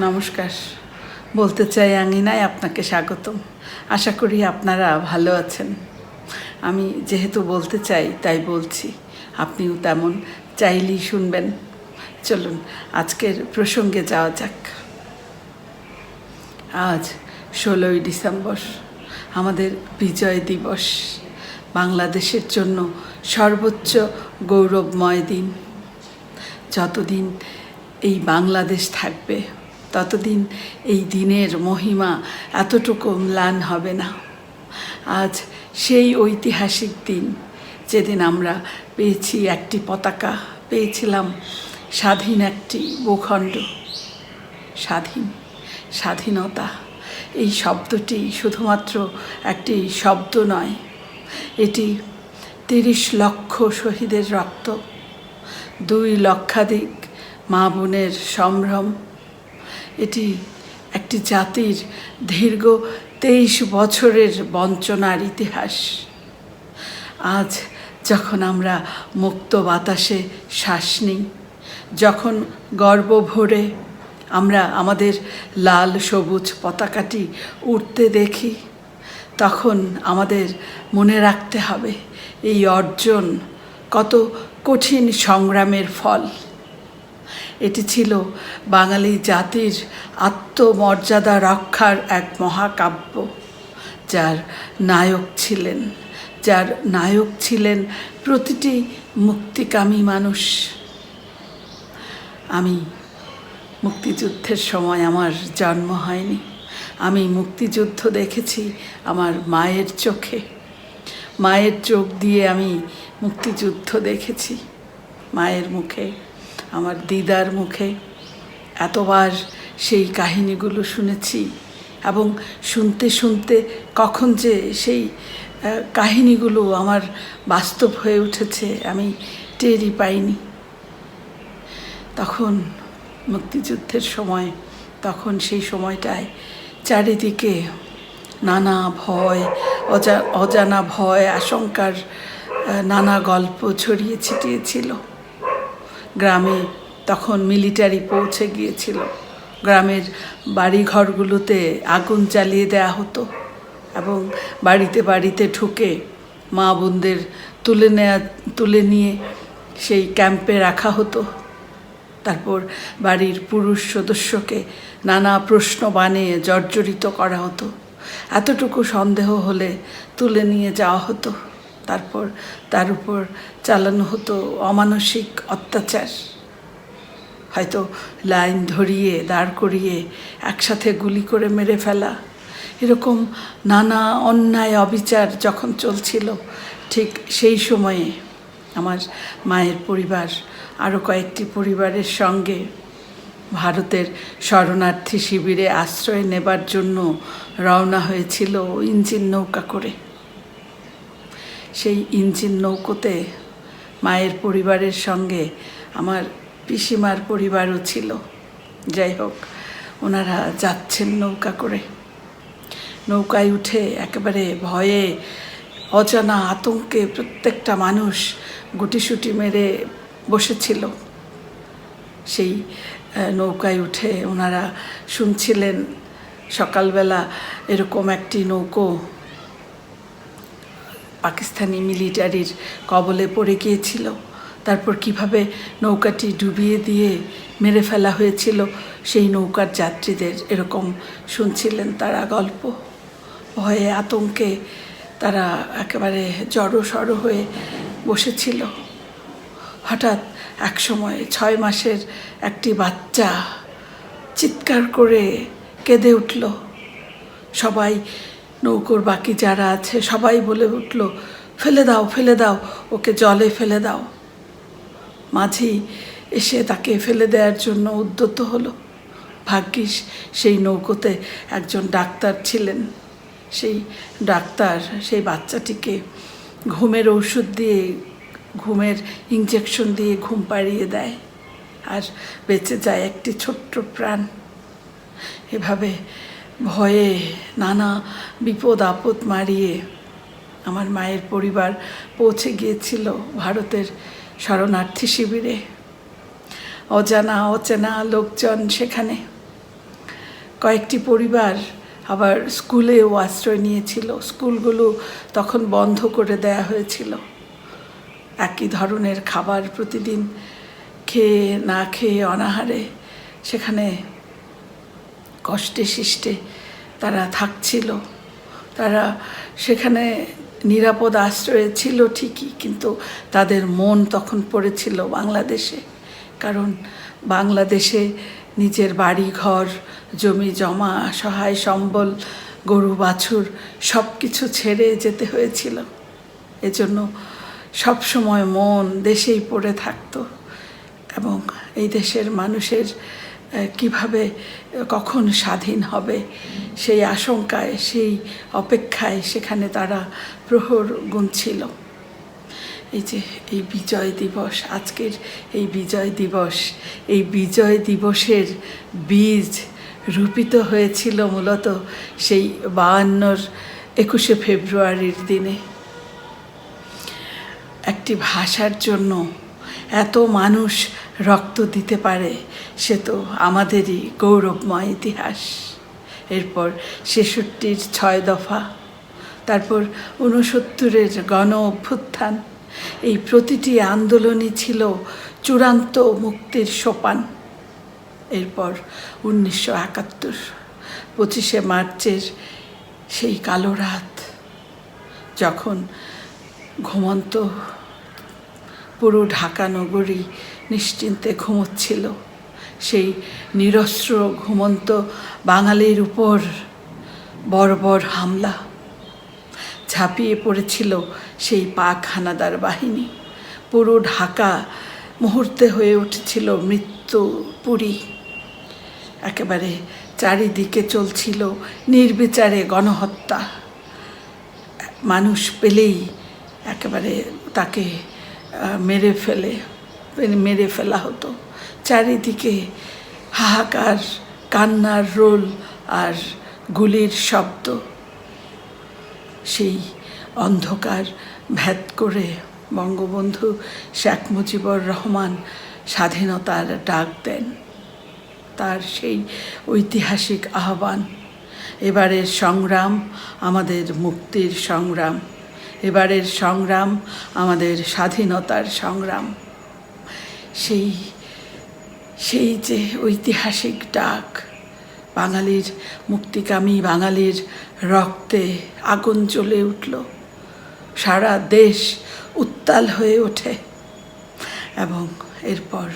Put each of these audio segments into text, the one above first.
নমস্কার। বলতে চাই আঙিনায় আপনাকে স্বাগতম। আশা করি আপনারা ভালো আছেন। আমি যেহেতু বলতে চাই তাই বলছি, আপনিও তেমন চাইলেই শুনবেন। চলুন আজকের প্রসঙ্গে যাওয়া যাক। আজ 16ই ডিসেম্বর, আমাদের বিজয় দিবস। বাংলাদেশের জন্য সর্বোচ্চ গৌরবময় দিন। যতদিন এই বাংলাদেশ থাকবে ততদিন এই দিনের মহিমা এতটুকু ম্লান হবে না। আজ সেই ঐতিহাসিক দিন যেদিন আমরা পেয়েছি একটি পতাকা, পেয়েছিলাম স্বাধীন একটি ভূখণ্ড। স্বাধীনতা এই শব্দটি শুধুমাত্র একটি শব্দ নয়, এটি 30 লক্ষ শহীদের রক্ত, 2 লক্ষাধিক মা বোনের সম্ভ্রম। এটি একটি জাতির দীর্ঘ 23 বছরের বঞ্চনার ইতিহাস। আজ যখন আমরা মুক্ত বাতাসে শ্বাস নিই, যখন গর্ব ভরে আমরা আমাদের লাল সবুজ পতাকাটি উড়তে দেখি, তখন আমাদের মনে রাখতে হবে এই অর্জন কত কঠিন সংগ্রামের ফল। এটি ছিল বাঙালি জাতির আত্মমর্যাদা রক্ষার এক মহাকাব্য, যার নায়ক ছিলেন প্রতিটি মুক্তিকামী মানুষ। আমি মুক্তিযুদ্ধের সময় আমার জন্ম হয়নি। আমি মুক্তিযুদ্ধ দেখেছি আমার মায়ের চোখে। মায়ের চোখ দিয়ে আমি মুক্তিযুদ্ধ দেখেছি, মায়ের মুখে, আমার দিদার মুখে। এতবার সেই কাহিনীগুলো শুনেছি এবং শুনতে শুনতে কখন যে সেই কাহিনীগুলো আমার বাস্তব হয়ে উঠেছে আমি টেরই পাইনি। তখন মুক্তিযুদ্ধের সময়, তখন সেই সময়টায় চারিদিকে নানা ভয়, অজানা ভয়, আশঙ্কার নানা গল্প ছড়িয়ে ছিটিয়েছিল। গ্রামে তখন মিলিটারি পৌঁছে গিয়েছিল। গ্রামের বাড়িঘরগুলোতে আগুন জ্বালিয়ে দেওয়া হতো এবং বাড়িতে বাড়িতে ঢুকে মা বোনদের তুলে নিয়ে সেই ক্যাম্পে রাখা হতো। তারপর বাড়ির পুরুষ সদস্যকে নানা প্রশ্ন বানিয়ে জর্জরিত করা হতো। এতটুকু সন্দেহ হলে তুলে নিয়ে যাওয়া হতো। তারপর তার উপর চালানো হতো অমানসিক অত্যাচার। হয়তো লাইন ধরিয়ে দাঁড় করিয়ে একসাথে গুলি করে মেরে ফেলা। এরকম নানা অন্যায় অবিচার যখন চলছিল, ঠিক সেই সময়ে আমার মায়ের পরিবার আরও কয়েকটি পরিবারের সঙ্গে ভারতের শরণার্থী শিবিরে আশ্রয় নেবার জন্য রওনা হয়েছিল ইঞ্জিন নৌকা করে। সেই ইঞ্জিন নৌকোতে মায়ের পরিবারের সঙ্গে আমার পিসিমার পরিবারও ছিল। যাই হোক, ওনারা যাচ্ছেন নৌকা করে। নৌকায় উঠে একেবারে ভয়ে, অজানা আতঙ্কে প্রত্যেকটা মানুষ গুটিসুটি মেরে বসেছিল। সেই নৌকায় উঠে ওনারা শুনছিলেন সকালবেলা এরকম একটি নৌকো পাকিস্তানি মিলিটারির কবলে পড়ে গিয়েছিল। তারপর কিভাবে নৌকাটি ডুবিয়ে দিয়ে মেরে ফেলা হয়েছিল সেই নৌকার যাত্রীদের, এরকম শুনছিলেন তারা গল্প। ভয়ে আতঙ্কে তারা একেবারে জড়সড় হয়ে বসেছিল। হঠাৎ এক সময় 6 মাসের একটি বাচ্চা চিৎকার করে কেঁদে উঠল। সবাই, নৌকোর বাকি যারা আছে সবাই বলে উঠল, ফেলে দাও, ফেলে দাও, ওকে জলে ফেলে দাও। মাঝি এসে তাকে ফেলে দেওয়ার জন্য উদ্যত হলো। ভাগ্যিস সেই নৌকোতে একজন ডাক্তার ছিলেন। সেই ডাক্তার সেই বাচ্চাটিকে ঘুমের ওষুধ দিয়ে, ঘুমের ইঞ্জেকশন দিয়ে ঘুম পাড়িয়ে দেয়, আর বেঁচে যায় একটি ছোট্ট প্রাণ। এভাবে ভয়ে নানা বিপদ আপদ মারিয়ে আমার মায়ের পরিবার পৌঁছে গিয়েছিল ভারতের শরণার্থী শিবিরে। অজানা অচেনা লোকজন সেখানে। কয়েকটি পরিবার আবার স্কুলেও আশ্রয় নিয়েছিল। স্কুলগুলো তখন বন্ধ করে দেয়া হয়েছিল। একই ধরনের খাবার প্রতিদিন খেয়ে না খেয়ে অনাহারে সেখানে কষ্টে শিষ্টে তারা থাকছিল। তারা সেখানে নিরাপদ আশ্রয়ে ছিল ঠিকই, কিন্তু তাদের মন তখন পড়েছিল বাংলাদেশে। কারণ বাংলাদেশে নিজের বাড়ি ঘর, জমি জমা, সহায় সম্বল, গরু বাছুর সব কিছু ছেড়ে যেতে হয়েছিল। এজন্য সবসময় মন দেশেই পড়ে থাকতো এবং এই দেশের মানুষের কিভাবে কখন স্বাধীন হবে সেই আশঙ্কায়, সেই অপেক্ষায় সেখানে তারা প্রহর গুনছিল। এই যে এই বিজয় দিবস, আজকের এই বিজয় দিবস, এই বিজয় দিবসের বীজ রূপিত হয়েছিল মূলত সেই 52-র 21শে ফেব্রুয়ারির দিনে। একটি ভাষার জন্য এত মানুষ রক্ত দিতে পারে, সে তো আমাদেরই গৌরবময় ইতিহাস। এরপর 66-র 6 দফা, তারপর 69-এর গণ অভ্যুত্থান। এই প্রতিটি আন্দোলনই ছিল চূড়ান্ত মুক্তির সোপান। এরপর 1971 25শে মার্চের সেই কালো রাত, যখন ঘুমন্ত পুরো ঢাকা নগরী নিশ্চিন্তে ঘুমোচ্ছিল, সেই নিরস্ত্র ঘুমন্ত বাঙালির উপর বর্বর হামলা, ঝাঁপিয়ে পড়েছিল সেই পাক হানাদার বাহিনী। পুরো ঢাকা মুহূর্তে হয়ে উঠেছিল মৃত্যুপুরী। একেবারে চারিদিকে চলছিল নির্বিচারে গণহত্যা। মানুষ পেলেই একেবারে তাকে মেরে ফেলা হতো। চারিদিকে হাহাকার, কান্নার রোল আর গুলির শব্দ। সেই অন্ধকার ভেদ করে বঙ্গবন্ধু শেখ মুজিবুর রহমান স্বাধীনতার ডাক দেন। তার সেই ঐতিহাসিক আহ্বান, এবারের সংগ্রাম আমাদের মুক্তির সংগ্রাম, এবারের সংগ্রাম আমাদের স্বাধীনতার সংগ্রাম। সেই যে ঐতিহাসিক ডাক, বাঙালির মুক্তিকামী বাঙালির রক্তে আগুন জ্বলে উঠল। সারা দেশ উত্তাল হয়ে ওঠে এবং এরপর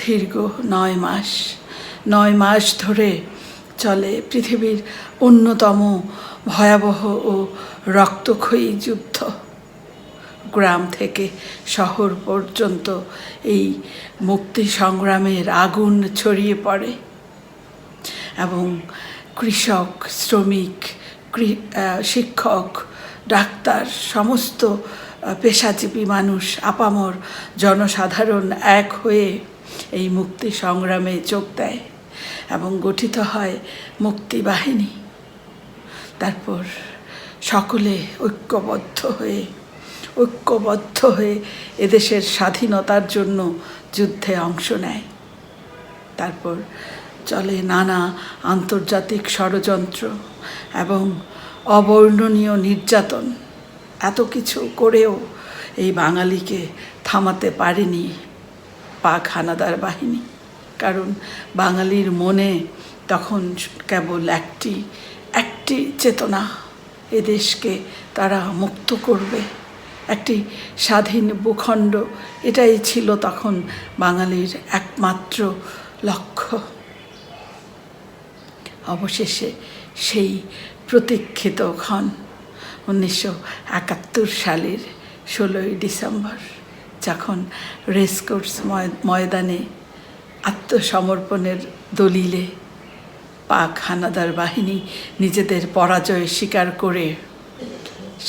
দীর্ঘ 9 মাস ধরে চলে পৃথিবীর অন্যতম ভয়াবহ ও রক্তক্ষয়ী যুদ্ধ। গ্রাম থেকে শহর পর্যন্ত এই মুক্তি সংগ্রামের আগুন ছড়িয়ে পড়ে এবং কৃষক, শ্রমিক, শিক্ষক, ডাক্তার, সমস্ত পেশাজীবী মানুষ, আপামর জনসাধারণ এক হয়ে এই মুক্তি সংগ্রামে যোগ দেয় এবং গঠিত হয় মুক্তি বাহিনী। তারপর সকলে ঐক্যবদ্ধ হয়ে এদেশের স্বাধীনতার জন্য যুদ্ধে অংশ নেয়। তারপর চলে নানা আন্তর্জাতিক ষড়যন্ত্র এবং অবর্ণনীয় নির্যাতন। এত কিছু করেও এই বাঙালিকে থামাতে পারেনি পাক হানাদার বাহিনী। কারণ বাঙালির মনে তখন কেবল একটি চেতনা, এদেশকে তারা মুক্ত করবে, একটি স্বাধীন ভূখণ্ড, এটাই ছিল তখন বাঙালির একমাত্র লক্ষ্য। অবশেষে সেই প্রতীক্ষিত ক্ষণ 1971 সালের 16ই ডিসেম্বর, যখন রেসকোর্স ময়দানে আত্মসমর্পণের দলিলে পাক হানাদার বাহিনী নিজেদের পরাজয় স্বীকার করে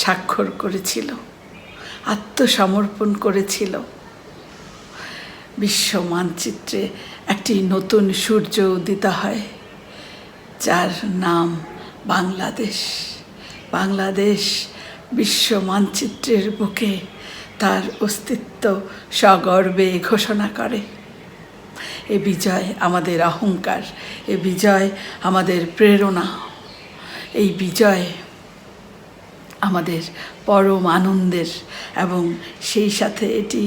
স্বাক্ষর করেছিল, আত্মসমর্পণ করেছিল। বিশ্ব মানচিত্রে একটি নতুন সূর্য উদিত হয়, যার নাম বাংলাদেশ। বাংলাদেশ বিশ্ব মানচিত্রের বুকে তার অস্তিত্ব সগর্বে ঘোষণা করে। এ বিজয় আমাদের অহংকার, এ বিজয় আমাদের প্রেরণা, এই বিজয় আমাদের পরম আনন্দের এবং সেই সাথে এটি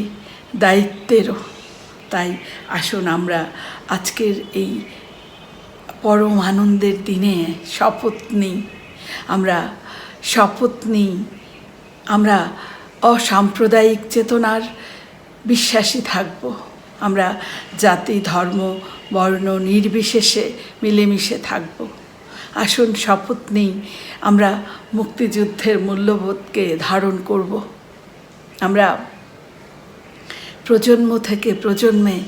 দায়িত্বেরও। তাই আসুন আমরা আজকের এই পরম আনন্দের দিনে শপথ নিই, আমরা শপথ নিই, আমরা অসাম্প্রদায়িক চেতনার বিশ্বাসী থাকব, আমরা জাতি ধর্ম বর্ণ নির্বিশেষে মিলেমিশে থাকব। আসুন শপথ নিই, আমরা মুক্তিযুদ্ধের মূল্যবোধকে ধারণ করব, আমরা প্রজন্ম থেকে প্রজন্মে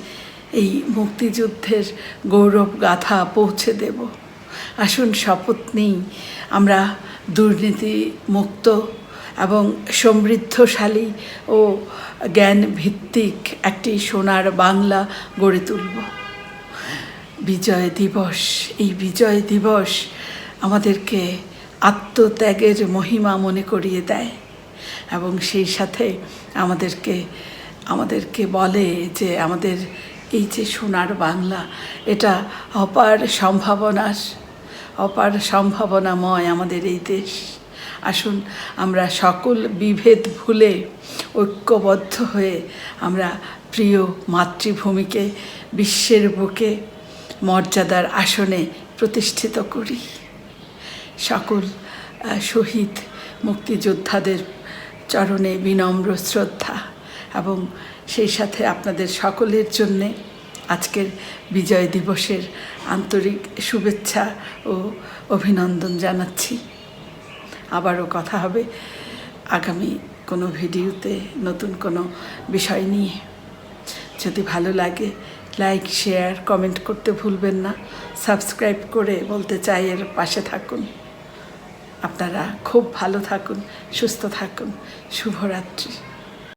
এই মুক্তিযুদ্ধের গৌরব গাথা পৌঁছে দেব। আসুন শপথ নিই, আমরা দুর্নীতি মুক্ত এবং সমৃদ্ধশালী ও জ্ঞান ভিত্তিক একটি সোনার বাংলা গড়ে তুলব। বিজয় দিবস, এই বিজয় দিবস আমাদেরকে আত্মত্যাগের মহিমা মনে করিয়ে দেয় এবং সেই সাথে আমাদেরকে বলে যে আমাদের এই যে সোনার বাংলা, এটা অপার সম্ভাবনাময় আমাদের এই দেশ। আসুন আমরা সকল বিভেদ ভুলে ঐক্যবদ্ধ হয়ে আমরা প্রিয় মাতৃভূমিকে বিশ্বের বুকে মর্যাদার আসনে প্রতিষ্ঠিত করি। সকল শহীদ মুক্তিযোদ্ধাদের চরণে বিনম্র শ্রদ্ধা এবং সেই সাথে আপনাদের সকলের জন্যে আজকের বিজয় দিবসের আন্তরিক শুভেচ্ছা ও অভিনন্দন জানাচ্ছি। আবারও কথা হবে আগামী কোনো ভিডিওতে নতুন কোনো বিষয় নিয়ে। যদি ভালো লাগে লাইক শেয়ার কমেন্ট করতে ভুলবেন না, সাবস্ক্রাইব করে বলতে চাই এর পাশে থাকুন। আপনারা খুব ভালো থাকুন, সুস্থ থাকুন। শুভরাত্রি।